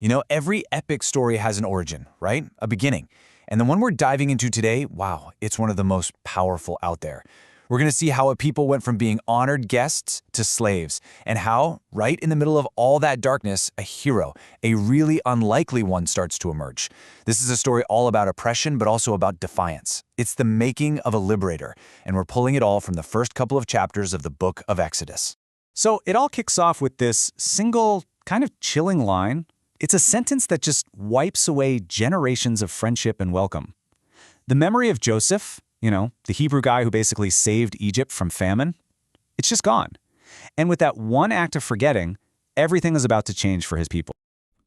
You know, every epic story has an origin, right? A beginning. And the one we're diving into today, wow, it's one of the most powerful out there. We're going to see how a people went from being honored guests to slaves, and how, right in the middle of all that darkness, a hero, a really unlikely one, starts to emerge. This is a story all about oppression, but also about defiance. It's the making of a liberator, and we're pulling it all from the first couple of chapters of the book of Exodus. So it all kicks off with this single, kind of chilling line. It's a sentence that just wipes away generations of friendship and welcome. The memory of Joseph, the Hebrew guy who basically saved Egypt from famine, it's just gone. And with that one act of forgetting, everything is about to change for his people.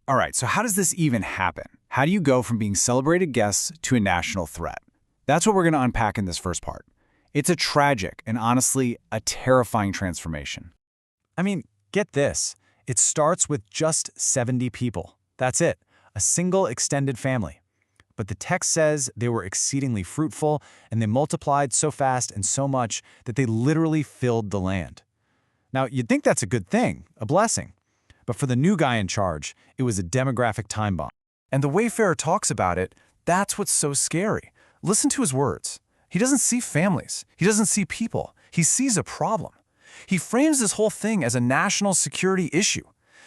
All right, so how does this even happen? How do you go from being celebrated guests to a national threat? That's what we're going to unpack in this first part. It's a tragic and honestly a terrifying transformation. I mean, get this. It starts with just 70 people. That's it, a single extended family. But the text says they were exceedingly fruitful, and they multiplied so fast and so much that they literally filled the land. Now, you'd think that's a good thing, a blessing. But for the new guy in charge, it was a demographic time bomb. And the Wayfarer talks about it, that's what's so scary. Listen to his words. He doesn't see families. He doesn't see people. He sees a problem. He frames this whole thing as a national security issue.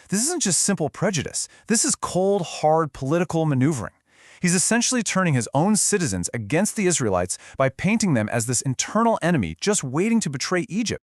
This isn't just simple prejudice. This is cold, hard political maneuvering. He's essentially turning his own citizens against the Israelites by painting them as this internal enemy just waiting to betray Egypt.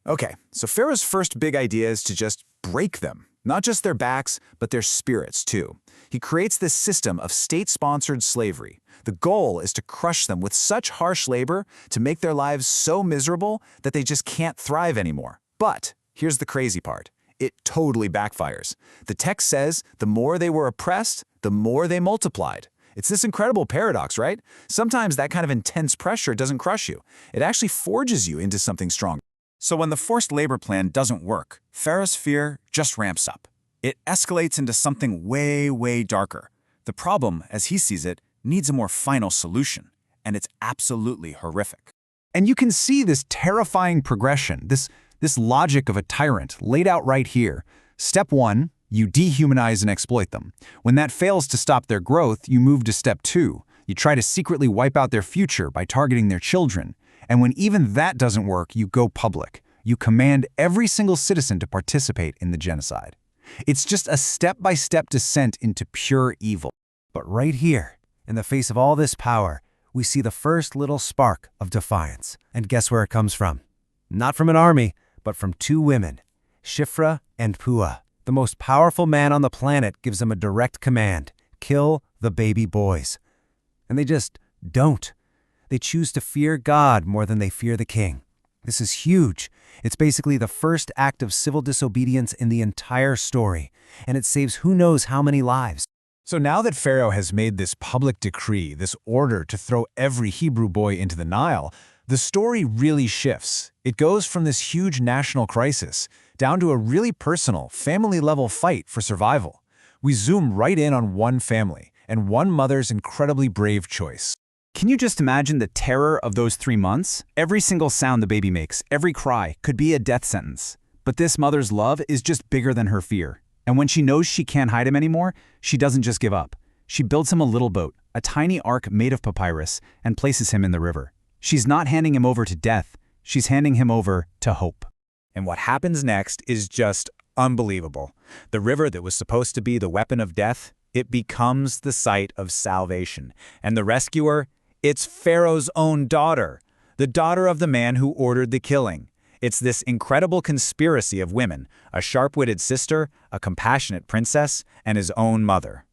Okay, so Pharaoh's first big idea is to just break them. Not just their backs, but their spirits too. He creates this system of state-sponsored slavery. The goal is to crush them with such harsh labor to make their lives so miserable that they just can't thrive anymore. But here's the crazy part. It totally backfires. The text says the more they were oppressed, the more they multiplied. It's this incredible paradox, right? Sometimes that kind of intense pressure doesn't crush you. It actually forges you into something stronger. So when the forced labor plan doesn't work, Pharaoh's fear just ramps up. It escalates into something way, way darker. The problem, as he sees it, needs a more final solution, and it's absolutely horrific. And you can see this terrifying progression, this logic of a tyrant laid out right here. Step 1, you dehumanize and exploit them. When that fails to stop their growth, you move to step 2. You try to secretly wipe out their future by targeting their children. And when even that doesn't work, you go public. You command every single citizen to participate in the genocide. It's just a step-by-step descent into pure evil. But right here, in the face of all this power, we see the first little spark of defiance. And guess where it comes from? Not from an army, but from 2 women, Shifra and Puah. The most powerful man on the planet gives them a direct command: kill the baby boys. And they just don't. They choose to fear God more than they fear the king. This is huge. It's basically the first act of civil disobedience in the entire story, and it saves who knows how many lives. So now that Pharaoh has made this public decree, this order to throw every Hebrew boy into the Nile, the story really shifts. It goes from this huge national crisis down to a really personal, family-level fight for survival. We zoom right in on one family and one mother's incredibly brave choice. Can you just imagine the terror of those 3 months? Every single sound the baby makes, every cry, could be a death sentence. But this mother's love is just bigger than her fear. And when she knows she can't hide him anymore, she doesn't just give up. She builds him a little boat, a tiny ark made of papyrus, and places him in the river. She's not handing him over to death, she's handing him over to hope. And what happens next is just unbelievable. The river that was supposed to be the weapon of death, it becomes the site of salvation. And the rescuer? It's Pharaoh's own daughter, the daughter of the man who ordered the killing. It's this incredible conspiracy of women, a sharp-witted sister, a compassionate princess, and his own mother.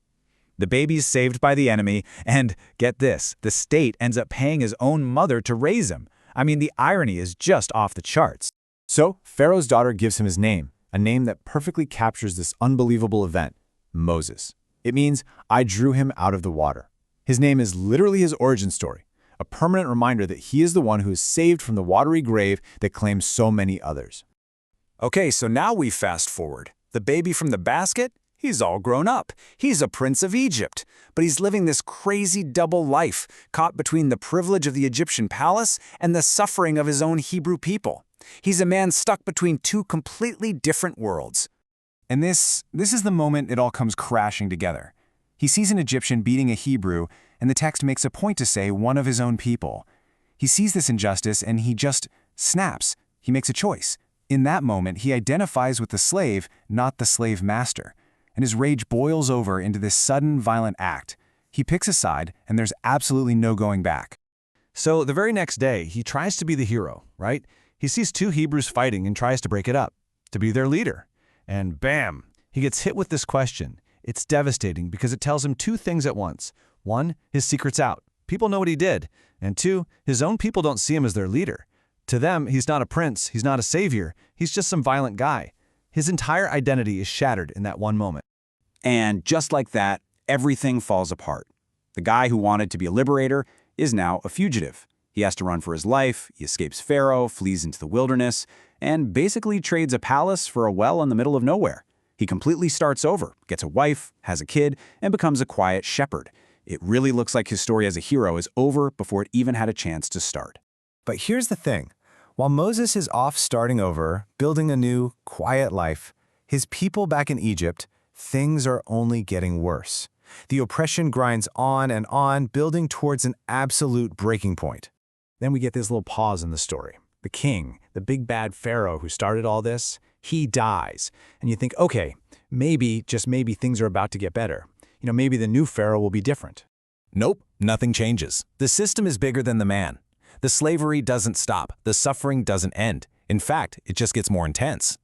The baby's saved by the enemy, and, get this, the state ends up paying his own mother to raise him. I mean, the irony is just off the charts. So Pharaoh's daughter gives him his name, a name that perfectly captures this unbelievable event: Moses. It means, I drew him out of the water. His name is literally his origin story, a permanent reminder that he is the one who is saved from the watery grave that claims so many others. Okay, so now we fast forward. The baby from the basket? He's all grown up. He's a prince of Egypt. But he's living this crazy double life, caught between the privilege of the Egyptian palace and the suffering of his own Hebrew people. He's a man stuck between 2 completely different worlds. And this is the moment it all comes crashing together. He sees an Egyptian beating a Hebrew, and the text makes a point to say one of his own people. He sees this injustice and he just snaps. He makes a choice. In that moment, he identifies with the slave, not the slave master. And his rage boils over into this sudden, violent act. He picks a side, and there's absolutely no going back. So the very next day, he tries to be the hero, right? He sees two Hebrews fighting and tries to break it up, to be their leader. And bam, he gets hit with this question. It's devastating because it tells him two things at once. One, his secret's out. People know what he did. And two, his own people don't see him as their leader. To them, he's not a prince, he's not a savior, he's just some violent guy. His entire identity is shattered in that one moment. And just like that, everything falls apart. The guy who wanted to be a liberator is now a fugitive. He has to run for his life, he escapes Pharaoh, flees into the wilderness, and basically trades a palace for a well in the middle of nowhere. He completely starts over, gets a wife, has a kid, and becomes a quiet shepherd. It really looks like his story as a hero is over before it even had a chance to start. But here's the thing. While Moses is off starting over, building a new, quiet life, his people back in Egypt, things are only getting worse. The oppression grinds on and on, building towards an absolute breaking point. Then we get this little pause in the story. The king, the big bad Pharaoh who started all this, he dies. And you think, okay, maybe, just maybe things are about to get better. Maybe the new Pharaoh will be different. Nope, nothing changes. The system is bigger than the man. The slavery doesn't stop. The suffering doesn't end. In fact, it just gets more intense.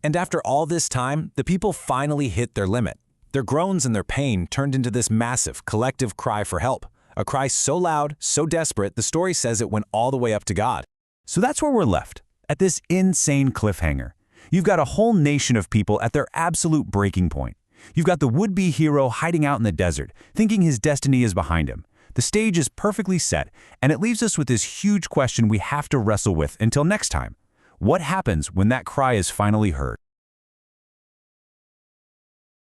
And after all this time, the people finally hit their limit. Their groans and their pain turned into this massive, collective cry for help. A cry so loud, so desperate, the story says it went all the way up to God. So that's where we're left, at this insane cliffhanger. You've got a whole nation of people at their absolute breaking point. You've got the would-be hero hiding out in the desert, thinking his destiny is behind him. The stage is perfectly set, and it leaves us with this huge question we have to wrestle with until next time. What happens when that cry is finally heard?